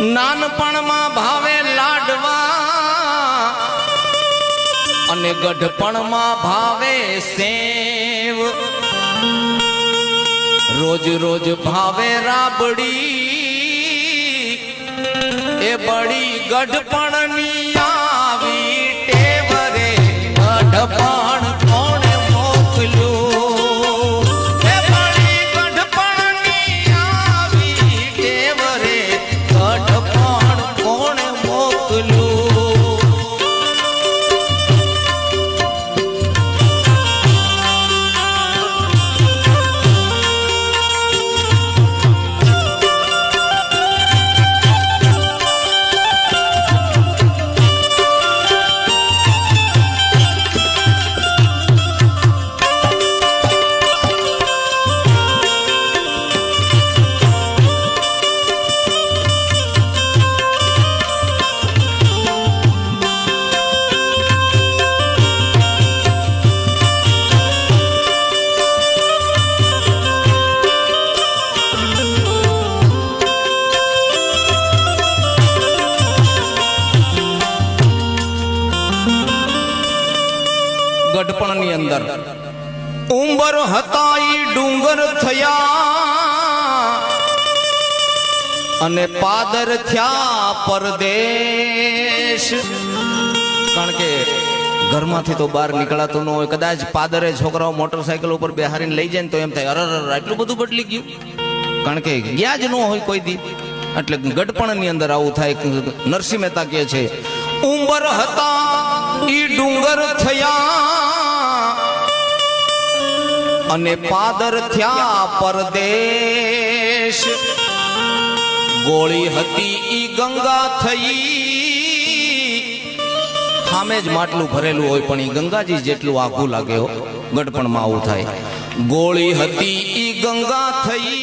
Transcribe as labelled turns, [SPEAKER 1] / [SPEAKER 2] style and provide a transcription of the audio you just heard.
[SPEAKER 1] નાનપણમાં ભાવે લાડવા અને ગઢપણમાં ભાવે સેવ, રોજ રોજ ભાવે રાબડી એ બડી ગઢપણની આવી ટેવ રે ગઢપણ કોણે મોકલ્યું એ બડી ગઢપણની આવી ટેવ રે ગઢપણ કોણે મોકલ્યું. ગઢપણની અંદર ઉંબર હતા ઈ ડુંગર થયા અને પાદર થયા પરદેશ. કારણ કે ઘરમાંથી તો બહાર નીકળાતું ન હોય, કદાચ પાદરે છોકરાઓ મોટરસાયકલ ઉપર બેહારીને લઈ જાય ને તો એમ થાય અરે આટલું બધું બદલી ગયું, કારણ કે ગયા જ ન હોય કોઈ દી. એટલે ગઢપણની અંદર આવું થાય. નરસિંહ મહેતા કહે છે ઉંબર હતા ઈ ડુંગર થયા અને પાદર થયા પરદેશ, ગોળી હતી ઈ ગંગા થઈ. સામે જ માટલું ભરેલું હોય પણ ઈ ગંગાજી જેટલું આખું લાગે. ગઢપણમાં આવું થાય. ગોળી હતી ઈ ગંગા થઈ